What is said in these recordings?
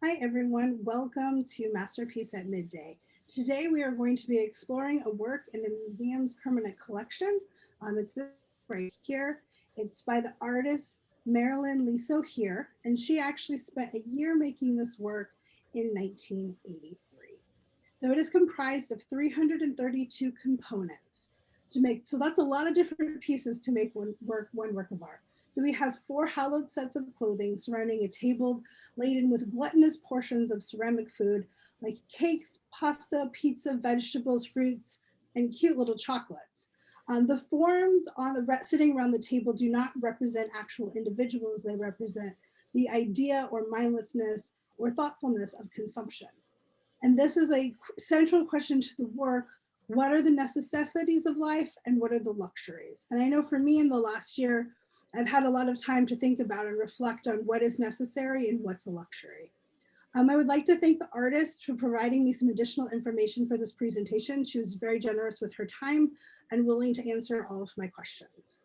Hi everyone, welcome to Masterpiece at Midday. Today we are going to be exploring a work in the museum's permanent collection. It's this right here. It's by the artist Marilyn Lysohir, and she actually spent a year making this work in 1983. So it is comprised of 332 components to make. So that's a lot of different pieces to make one work of art. So we have four hallowed sets of clothing surrounding a table laden with gluttonous portions of ceramic food like cakes, pasta, pizza, vegetables, fruits, and cute little chocolates. The forms on the sitting around the table do not represent actual individuals. They represent the idea or mindlessness or thoughtfulness of consumption. And this is a central question to the work. What are the necessities of life and what are the luxuries? And I know for me in the last year, I've had a lot of time to think about and reflect on what is necessary and what's a luxury. I would like to thank the artist for providing me some additional information for this presentation. She was very generous with her time and willing to answer all of my questions.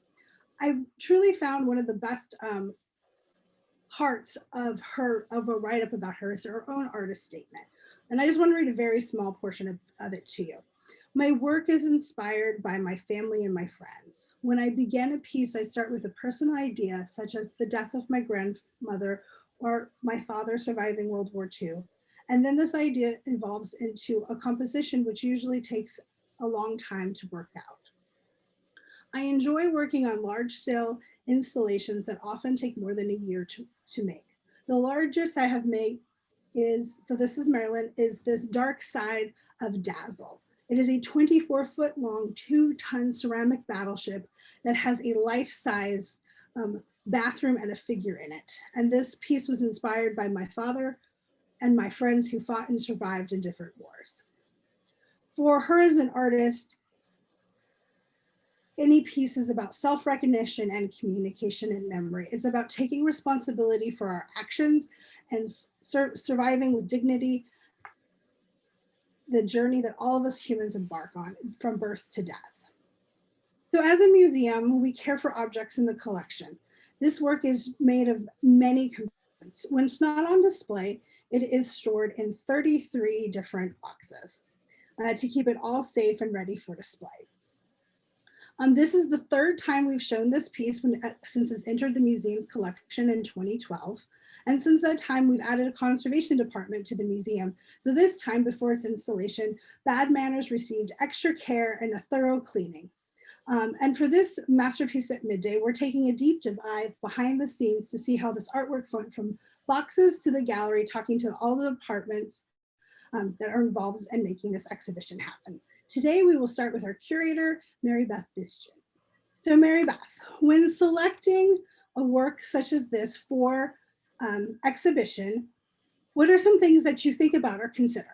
I truly found one of the best parts of a write-up about her is her own artist statement. And I just want to read a very small portion of it to you. My work is inspired by my family and my friends. When I begin a piece, I start with a personal idea, such as the death of my grandmother or my father surviving World War II. And then this idea evolves into a composition, which usually takes a long time to work out. I enjoy working on large scale installations that often take more than a year to make. The largest I have made is, so this is Maryland, is this Dark Side of Dazzle. It is a 24-foot long, 2-ton ceramic battleship that has a life-size bathroom and a figure in it. And this piece was inspired by my father and my friends who fought and survived in different wars. For her as an artist, any piece is about self-recognition and communication and memory. It's about taking responsibility for our actions and surviving with dignity the journey that all of us humans embark on from birth to death. So as a museum, we care for objects in the collection. This work is made of many components. When it's not on display, it is stored in 33 different boxes to keep it all safe and ready for display. This is the third time we've shown this piece since it's entered the museum's collection in 2012. And since that time, we've added a conservation department to the museum. So this time before its installation, Bad Manners received extra care and a thorough cleaning. And for this Masterpiece at Midday, we're taking a deep dive behind the scenes to see how this artwork went from boxes to the gallery, talking to all the departments that are involved in making this exhibition happen. Today, we will start with our curator, Mary Beth Vistan. So Mary Beth, when selecting a work such as this for exhibition, what are some things that you think about or consider?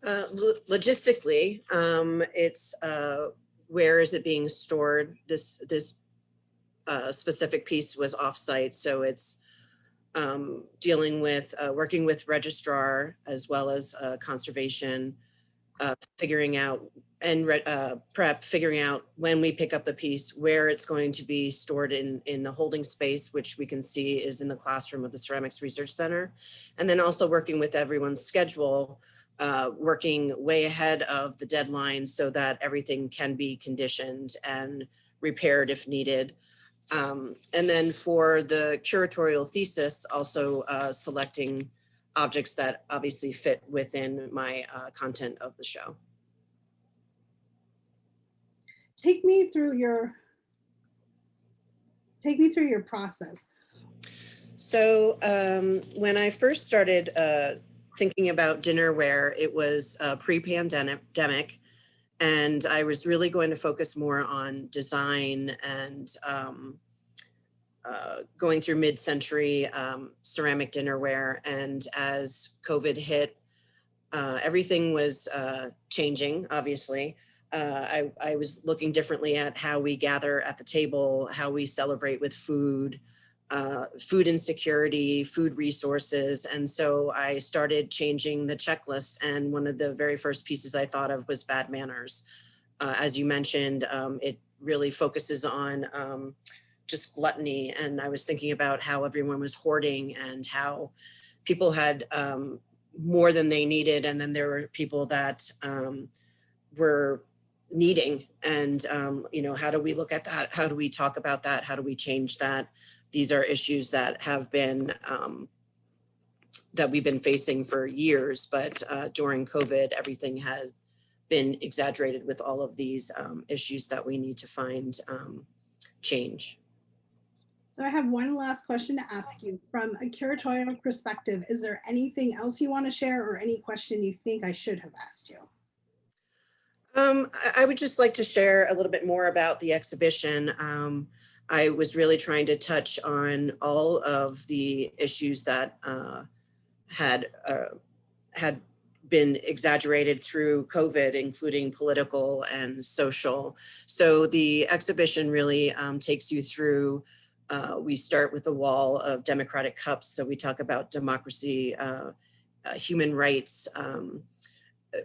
Logistically, it's where is it being stored? This specific piece was offsite, so it's dealing with working with registrar as well as conservation, figuring out and figuring out when we pick up the piece where it's going to be stored in the holding space, which we can see is in the classroom of the Ceramics Research Center, and then also working with everyone's schedule, working way ahead of the deadline so that everything can be conditioned and repaired if needed. And then for the curatorial thesis, also selecting objects that obviously fit within my content of the show. Take me through your process. So when I first started thinking about dinnerware, it was pre-pandemic, and I was really going to focus more on design and going through mid-century ceramic dinnerware. And as COVID hit, everything was changing, obviously. I was looking differently at how we gather at the table, how we celebrate with food, food insecurity, food resources. And so I started changing the checklist. And one of the very first pieces I thought of was Bad Manners. As you mentioned, it really focuses on just gluttony. And I was thinking about how everyone was hoarding and how people had more than they needed. And then there were people that were needing. And, how do we look at that? How do we talk about that? How do we change that? These are issues that have been, that we've been facing for years, but during COVID, everything has been exaggerated with all of these issues that we need to find change. So I have one last question to ask you. From a curatorial perspective, is there anything else you want to share or any question you think I should have asked you? I would just like to share a little bit more about the exhibition. I was really trying to touch on all of the issues that had been exaggerated through COVID, including political and social. So the exhibition really takes you through, we start with a wall of democratic cups. So we talk about democracy, human rights,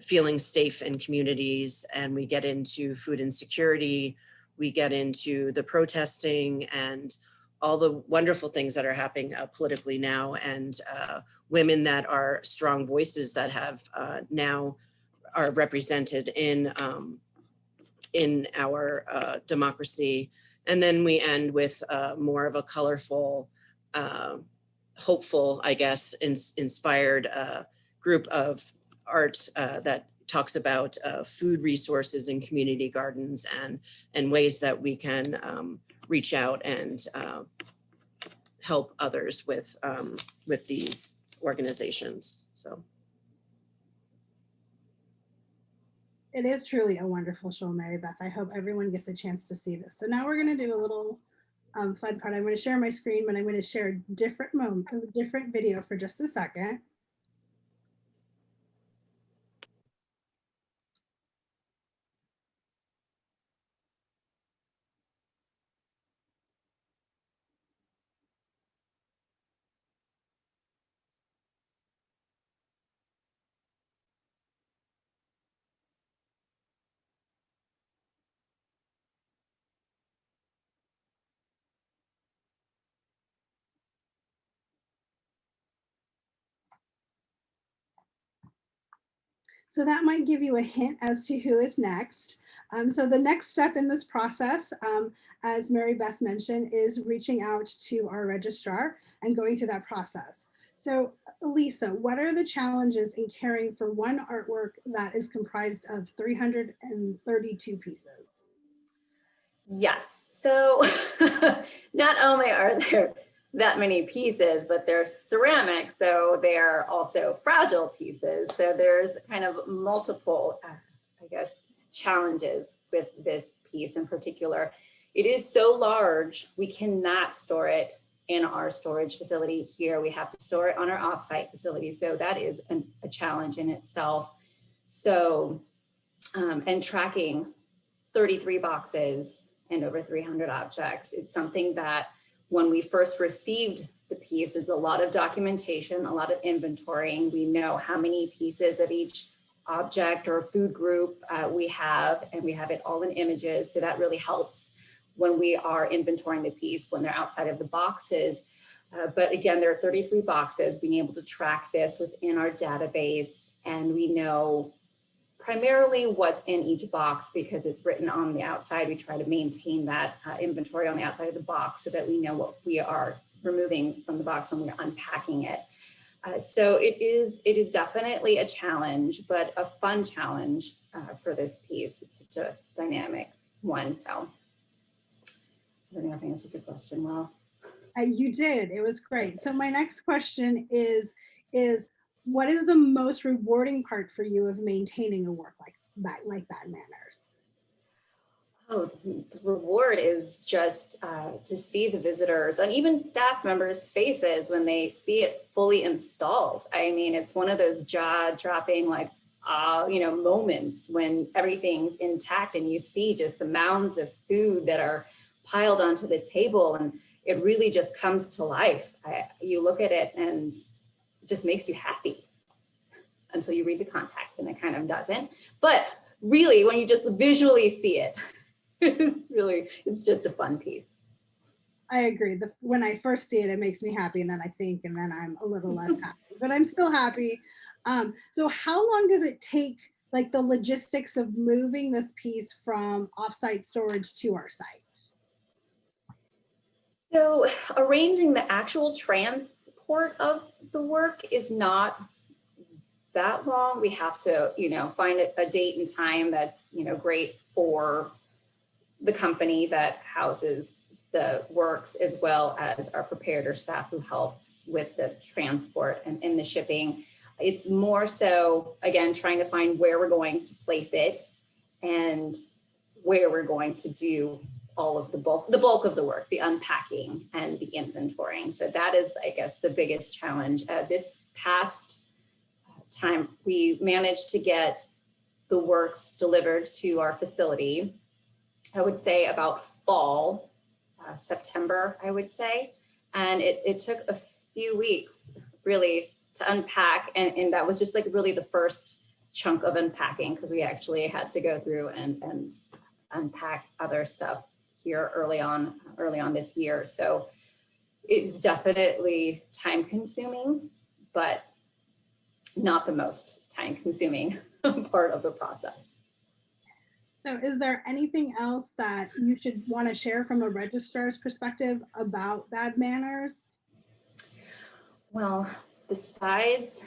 feeling safe in communities, and we get into food insecurity, we get into the protesting and all the wonderful things that are happening politically now, and women that are strong voices that have now are represented in our democracy. And then we end with more of a colorful, hopeful, I guess, inspired group of art that talks about food resources and community gardens and ways that we can reach out and help others with these organizations. So it is truly a wonderful show, Mary Beth. I hope everyone gets a chance to see this. So now we're going to do a little fun part. I'm going to share my screen, but I'm going to share a different video for just a second. So that might give you a hint as to who is next. So the next step in this process, as Mary Beth mentioned, is reaching out to our registrar and going through that process. So Lisa, what are the challenges in caring for one artwork that is comprised of 332 pieces? Yes, so not only are there that many pieces, but they're ceramic, so they're also fragile pieces. So there's kind of multiple, I guess, challenges with this piece in particular. It is so large, we cannot store it in our storage facility here. We have to store it on our offsite facility. So that is a challenge in itself. So, and tracking 33 boxes and over 300 objects. It's something that when we first received the piece, it's a lot of documentation, a lot of inventorying. We know how many pieces of each object or food group we have, and we have it all in images. So that really helps when we are inventorying the piece, when they're outside of the boxes. But again, there are 33 boxes, being able to track this within our database, and we know primarily what's in each box because it's written on the outside. We try to maintain that inventory on the outside of the box so that we know what we are removing from the box when we're unpacking it. So it is definitely a challenge, but a fun challenge for this piece. It's such a dynamic one. So I don't know if I answered your question well. You did. It was great. So my next question is what is the most rewarding part for you of maintaining a work like that manners? Oh, the reward is just to see the visitors and even staff members' faces when they see it fully installed. I mean, it's one of those jaw-dropping, like, moments when everything's intact and you see just the mounds of food that are piled onto the table, and it really just comes to life. You look at it and it just makes you happy until you read the context, and it kind of doesn't. But really, when you just visually see it, it's just a fun piece. I agree. When I first see it, it makes me happy, and then I think, and then I'm a little less happy, but I'm still happy. So how long does it take, like the logistics of moving this piece from offsite storage to our site? So arranging the actual transport of the work is not that long. We have to, find a date and time that's, great for the company that houses the works, as well as our preparator staff who helps with the transport and in the shipping. It's more so, again, trying to find where we're going to place it and where we're going to do all of the bulk of the work, the unpacking and the inventorying. So that is, I guess, the biggest challenge. This past time, we managed to get the works delivered to our facility, I would say about fall, September, I would say. And it took a few weeks really to unpack. And that was just like really the first chunk of unpacking, because we actually had to go through and unpack other stuff here early on this year. So it's definitely time consuming, but not the most time consuming part of the process. So is there anything else that you should want to share from a registrar's perspective about bad manners? Well, besides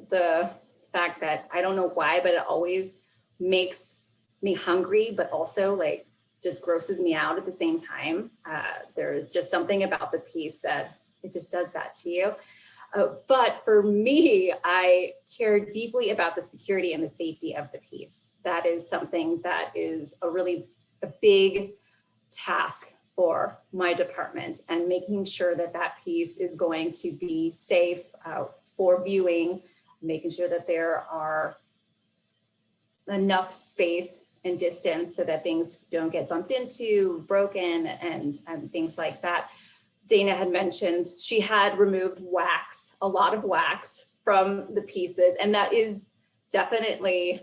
the fact that I don't know why, but it always makes me hungry, but also like just grosses me out at the same time. There's just something about the piece that it just does that to you. But for me, I care deeply about the security and the safety of the piece. That is something that is a big task for my department, and making sure that that piece is going to be safe for viewing, making sure that there are enough space and distance so that things don't get bumped into, broken, and things like that. Dana had mentioned she had removed wax, a lot of wax from the pieces, and that is definitely,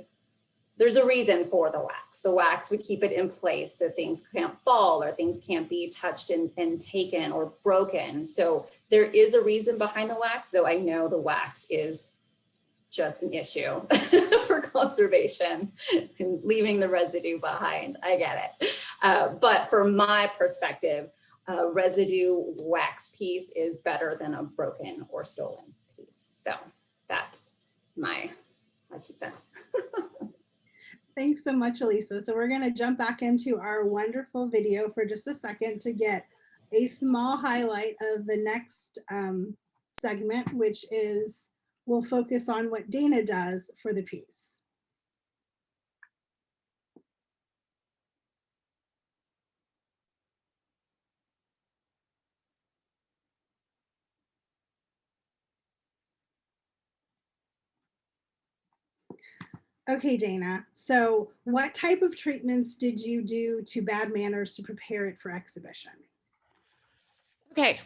there's a reason for the wax. The wax would keep it in place so things can't fall or things can't be touched and taken or broken. So there is a reason behind the wax, though I know the wax is just an issue for conservation and leaving the residue behind. I get it. But from my perspective, a residue wax piece is better than a broken or stolen piece. So that's my 2 cents. Thanks so much, Elisa. So we're going to jump back into our wonderful video for just a second to get a small highlight of the next segment, which is we'll focus on what Dana does for the piece. Okay, Dana. So what type of treatments did you do to bad manners to prepare it for exhibition? Okay,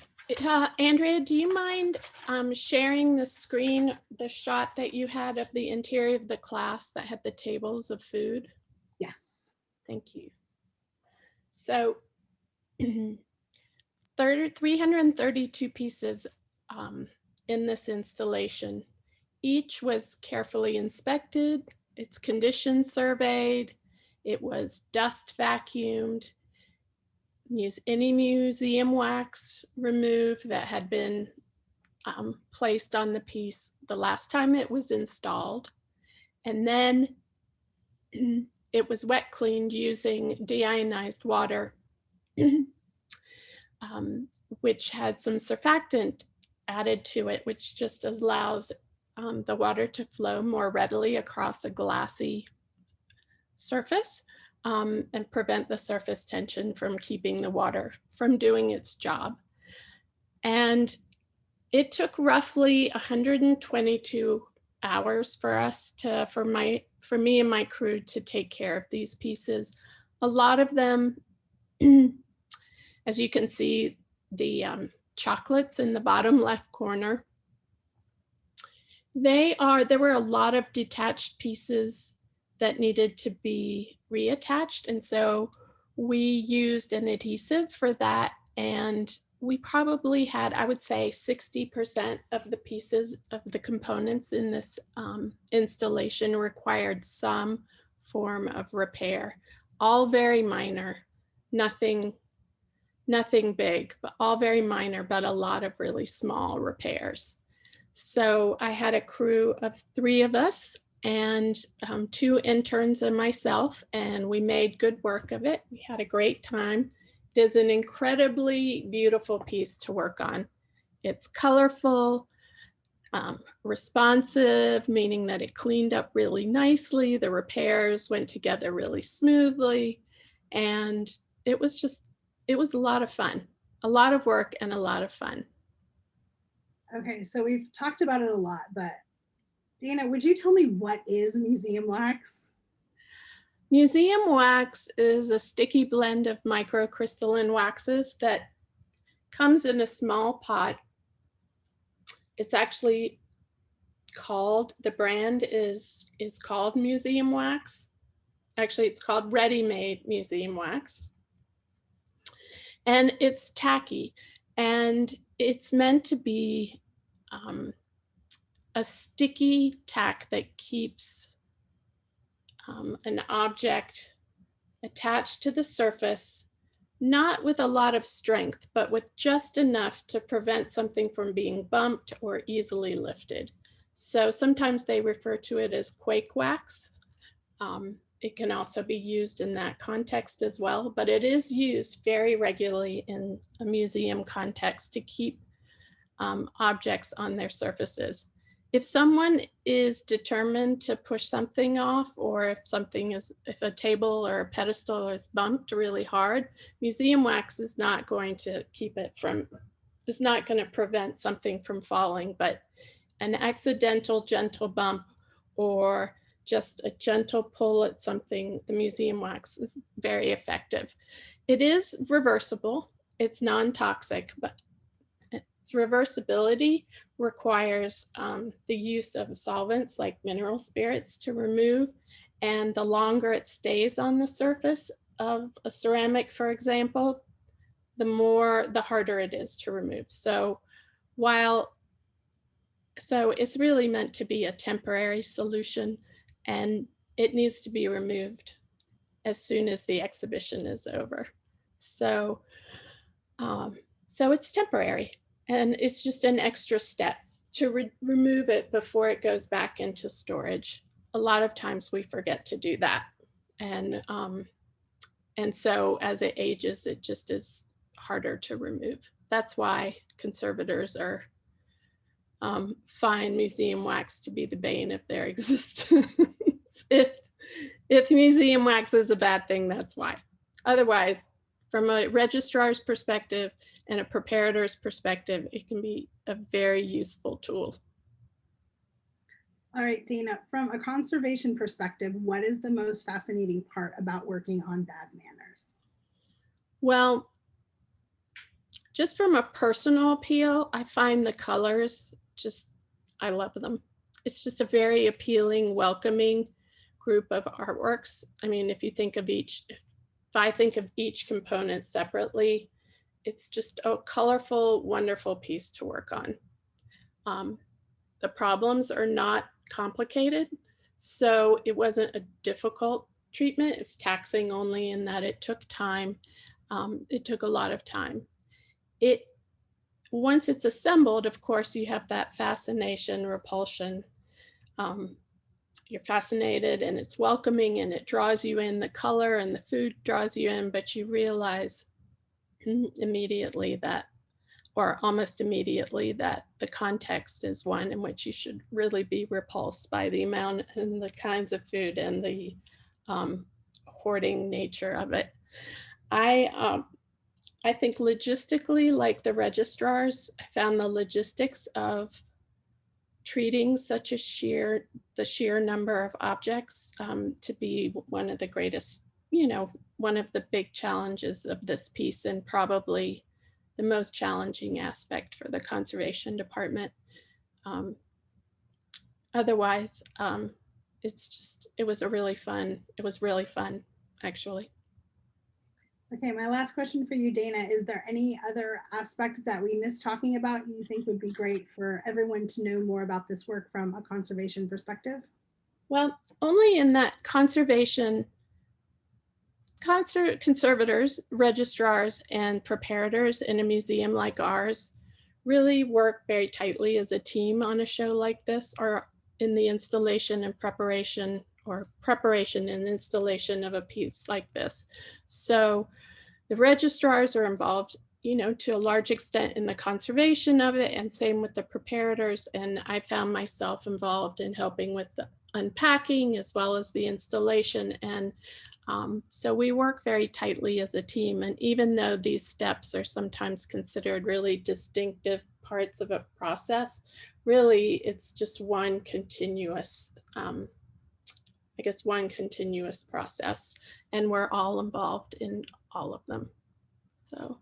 Andrea, do you mind sharing the screen, the shot that you had of the interior of the class that had the tables of food? Yes. Thank you. So 332 pieces in this installation. Each was carefully inspected, its condition surveyed, it was dust vacuumed, any museum wax removed that had been placed on the piece the last time it was installed. And then it was wet cleaned using deionized water, which had some surfactant added to it, which just allows the water to flow more readily across a glassy surface and prevent the surface tension from keeping the water from doing its job. And it took roughly 122 hours for me and my crew to take care of these pieces. A lot of them, as you can see, the chocolates in the bottom left corner, there were a lot of detached pieces that needed to be reattached. And so we used an adhesive for that And we probably had, I would say, 60% of the pieces of the components in this installation required some form of repair, all very minor, nothing big, but all very minor, but a lot of really small repairs. So I had a crew of 3 of us and 2 interns and myself, and we made good work of it. We had a great time. It is an incredibly beautiful piece to work on. It's colorful, responsive, meaning that it cleaned up really nicely. The repairs went together really smoothly. And it was a lot of fun, a lot of work and a lot of fun. Okay, so we've talked about it a lot, but Dana, would you tell me what is museum wax? Museum wax is a sticky blend of microcrystalline waxes that comes in a small pot. It's actually called, the brand is called museum wax. Actually, it's called ready-made museum wax. And it's tacky, and it's meant to be a sticky tack that keeps an object attached to the surface, not with a lot of strength, but with just enough to prevent something from being bumped or easily lifted. So sometimes they refer to it as quake wax. It can also be used in that context as well, but it is used very regularly in a museum context to keep objects on their surfaces. If someone is determined to push something off, or if a table or a pedestal is bumped really hard, museum wax is not going to it's not going to prevent something from falling, but an accidental gentle bump or just a gentle pull at something, the museum wax is very effective. It is reversible, it's non-toxic, but its reversibility requires the use of solvents like mineral spirits to remove, and the longer it stays on the surface of a ceramic, for example, the harder it is to remove. So it's really meant to be a temporary solution, and it needs to be removed as soon as the exhibition is over. So it's temporary, and it's just an extra step to remove it before it goes back into storage. A lot of times we forget to do that. And so as it ages, it just is harder to remove. That's why conservators find museum wax to be the bane of their existence. If museum wax is a bad thing, that's why. Otherwise, from a registrar's perspective and a preparator's perspective, it can be a very useful tool. All right, Dana, from a conservation perspective, what is the most fascinating part about working on bad manners? Well, just from a personal appeal, I find the colors I love them. It's just a very appealing, welcoming group of artworks. I mean, if I think of each component separately, it's just a colorful, wonderful piece to work on. The problems are not complicated, so it wasn't a difficult treatment. It's taxing only in that it took time. It took a lot of time. Once it's assembled, of course, you have that fascination, repulsion. You're fascinated and it's welcoming and it draws you in, the color and the food draws you in, but you realize immediately or almost immediately, that the context is one in which you should really be repulsed by the amount and the kinds of food and the hoarding nature of it. I think logistically, like the registrars, I found the logistics of treating such the sheer number of objects to be one of the greatest, one of the big challenges of this piece, and probably the most challenging aspect for the conservation department. Otherwise, it was really fun, actually. Okay, my last question for you, Dana. Is there any other aspect that we missed talking about you think would be great for everyone to know more about this work from a conservation perspective? Well, only in that conservators, registrars, and preparators in a museum like ours really work very tightly as a team on a show like this, or in the installation and preparation, or preparation and installation of a piece like this. So the registrars are involved, to a large extent in the conservation of it, and same with the preparators. And I found myself involved in helping with the unpacking as well as the installation. And so we work very tightly as a team. And even though these steps are sometimes considered really distinctive parts of a process, really it's just one continuous, one continuous process. And we're all involved in all of them. So.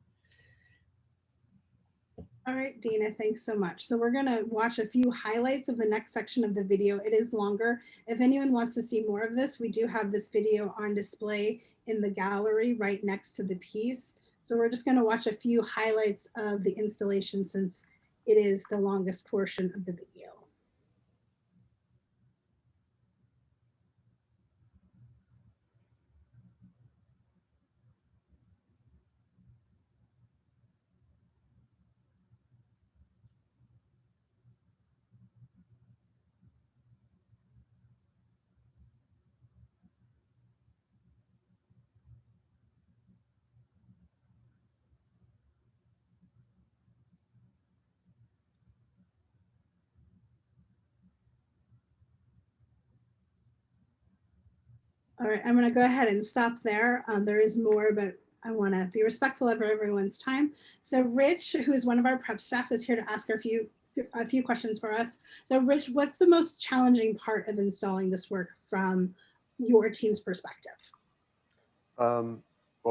All right, Dana, thanks so much. So we're going to watch a few highlights of the next section of the video. It is longer. If anyone wants to see more of this, we do have this video on display in the gallery right next to the piece. So we're just going to watch a few highlights of the installation since it is the longest portion of the video. All right, I'm going to go ahead and stop there. There is more, but I want to be respectful of everyone's time. So Rich, who is one of our prep staff, is here to ask a few questions for us. So Rich, what's the most challenging part of installing this work from your team's perspective? Well,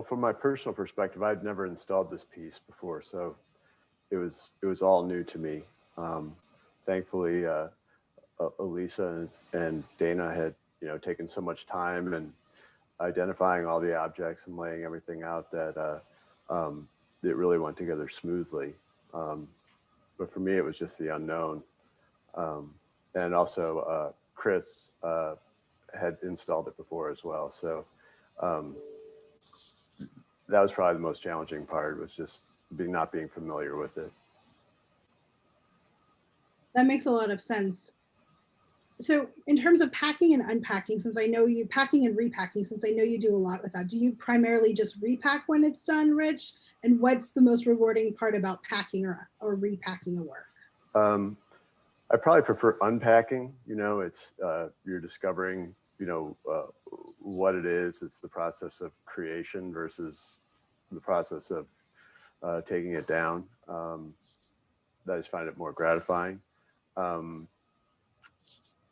from my personal perspective, I'd never installed this piece before, so it was all new to me. Thankfully, Elisa and Dana had taken so much time and identifying all the objects and laying everything out that it really went together smoothly. But for me, it was just the unknown. And also Chris had installed it before as well. So that was probably the most challenging part, was just not being familiar with it. That makes a lot of sense. So in terms of packing and unpacking, since I know you packing and repacking, since I know you do a lot with that, do you primarily just repack when it's done, Rich? And what's the most rewarding part about packing or repacking a work? I probably prefer unpacking. It's you're discovering, what it is. It's the process of creation versus the process of taking it down. I just find it more gratifying.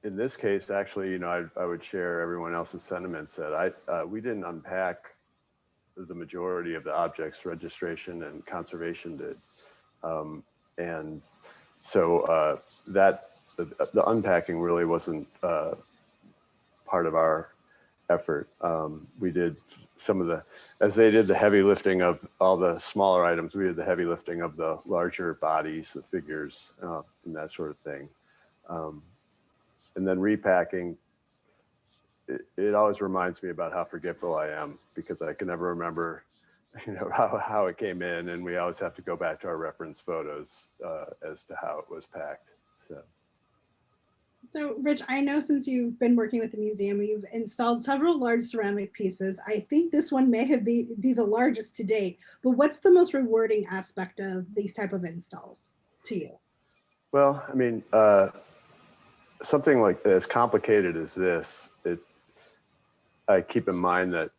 In this case, actually, I would share everyone else's sentiments that we didn't unpack the majority of the objects. Registration and conservation did, and so the unpacking really wasn't part of our effort. We did as they did the heavy lifting of all the smaller items, we did the heavy lifting of the larger bodies, the figures, and that sort of thing. And then repacking, it always reminds me about how forgetful I am, because I can never remember, how it came in, and we always have to go back to our reference photos as to how it was packed. So Rich, I know since you've been working with the museum, you've installed several large ceramic pieces. I think this one may have be the largest to date, but what's the most rewarding aspect of these type of installs to you? Well, I mean, something like as complicated as this, I keep in mind that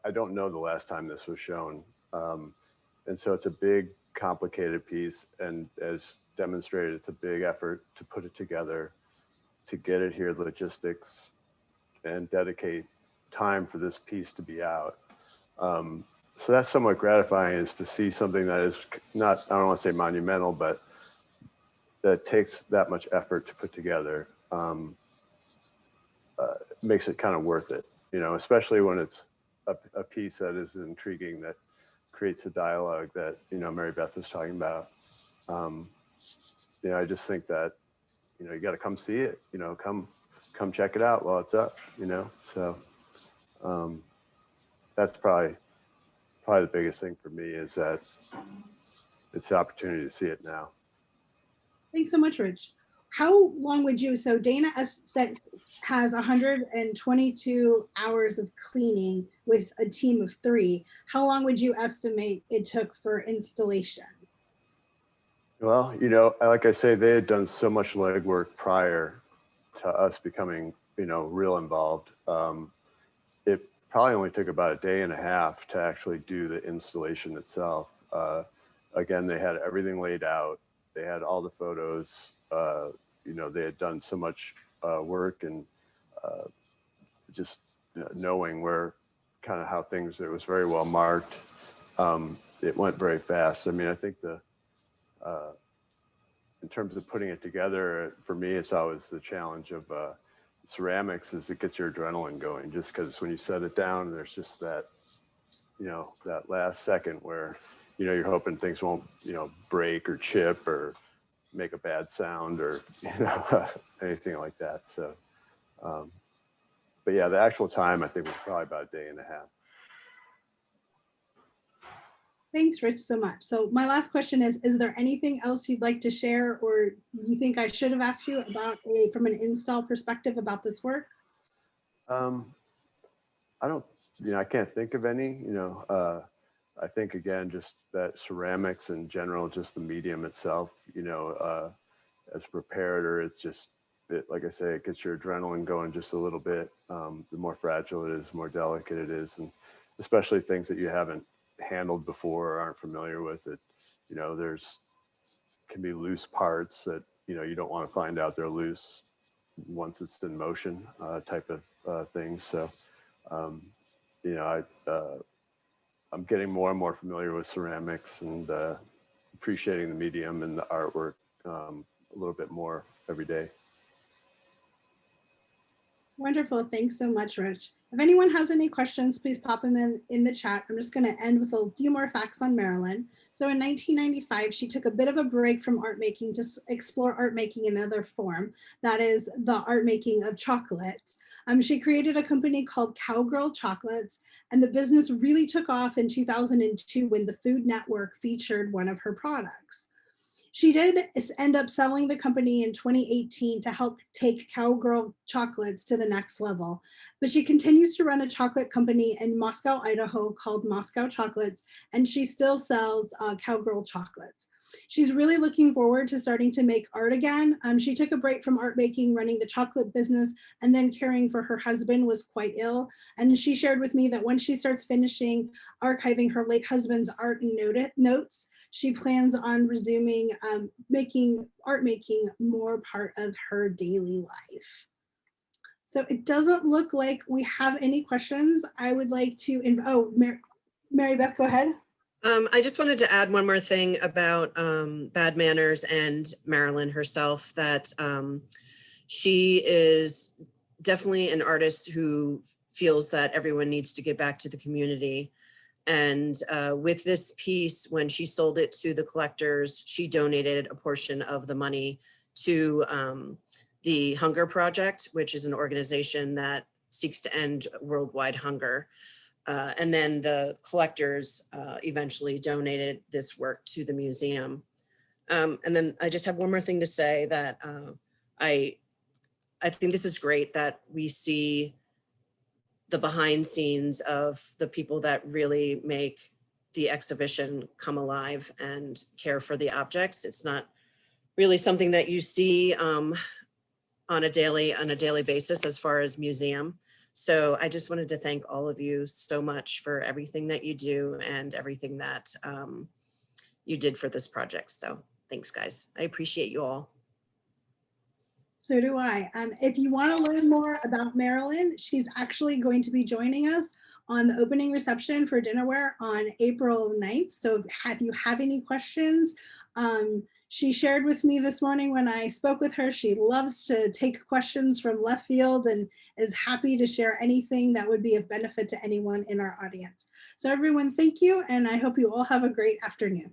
I don't know the last time this was shown. And so it's a big, complicated piece. And as demonstrated, it's a big effort to put it together, to get it here, logistics, and dedicate time for this piece to be out. So that's somewhat gratifying, is to see something that is not, I don't want to say monumental, but that takes that much effort to put together. Makes it kind of worth it, especially when it's a piece that is intriguing, that creates a dialogue that, you know, Mary Beth was talking about. You know, I just think that, you know, you got to come see it, you know, come check it out while it's up, you know? So that's probably the biggest thing for me, is that it's the opportunity to see it now. Thanks so much, Rich. How long would you, so Dana has 122 hours of cleaning with a team of 3. How long would you estimate it took for installation? Well, you know, like I say, they had done so much legwork prior to us becoming, you know, real involved. It probably only took about a day and a half to actually do the installation itself. Again, they had everything laid out. They had all the photos. You know, they had done so much work, and just knowing where, kind of how things, it was very well marked. It went very fast. I mean, I think in terms of putting it together, for me, it's always the challenge of ceramics, is it gets your adrenaline going, just because when you set it down, there's just that, you know, that last second where, you know, you're hoping things won't, you know, break or chip or make a bad sound, or, you know, anything like that. So, but yeah, the actual time, I think, was probably about a day and a half. Thanks, Rich, so much. So my last question is there anything else you'd like to share, or you think I should have asked you about from an install perspective about this work? I don't, you know, I can't think of any, you know. I think, again, just that ceramics in general, just the medium itself, you know, as a preparator, it's just, like I say, it gets your adrenaline going just a little bit. The more fragile it is, the more delicate it is, and especially things that you haven't handled before or aren't familiar with it. You know, can be loose parts that, you know, you don't want to find out they're loose once it's in motion, type of things. So, you know, I'm getting more and more familiar with ceramics, and appreciating the medium and the artwork a little bit more every day. Wonderful. Thanks so much, Rich. If anyone has any questions, please pop them in the chat. I'm just going to end with a few more facts on Marilyn. So in 1995, she took a bit of a break from art making to explore art making in another form. That is the art making of chocolate. She created a company called Cowgirl Chocolates, and the business really took off in 2002 when the Food Network featured one of her products. She did end up selling the company in 2018 to help take Cowgirl Chocolates to the next level. But she continues to run a chocolate company in Moscow, Idaho called Moscow Chocolates, and she still sells Cowgirl Chocolates. She's really looking forward to starting to make art again. She took a break from art making, running the chocolate business, and then caring for her husband was quite ill. And she shared with me that when she starts finishing archiving her late husband's art and notes, she plans on resuming making more part of her daily life. So it doesn't look like we have any questions. I would like to, Mary Beth, go ahead. I just wanted to add one more thing about Bad Manners and Marilyn herself, that she is definitely an artist who feels that everyone needs to get back to the community. And with this piece, when she sold it to the collectors, she donated a portion of the money to the Hunger Project, which is an organization that seeks to end worldwide hunger. And then the collectors eventually donated this work to the museum. And then I just have one more thing to say, that I think this is great that we see the behind scenes of the people that really make the exhibition come alive and care for the objects. It's not really something that you see on a daily basis as far as museum. So I just wanted to thank all of you so much for everything that you do and everything that you did for this project. So thanks, guys. I appreciate you all. So do I. If you want to learn more about Marilyn, she's actually going to be joining us on the opening reception for dinnerware on April 9th. So if you have any questions, She shared with me this morning when I spoke with her, she loves to take questions from left field and is happy to share anything that would be of benefit to anyone in our audience. So everyone, thank you, and I hope you all have a great afternoon.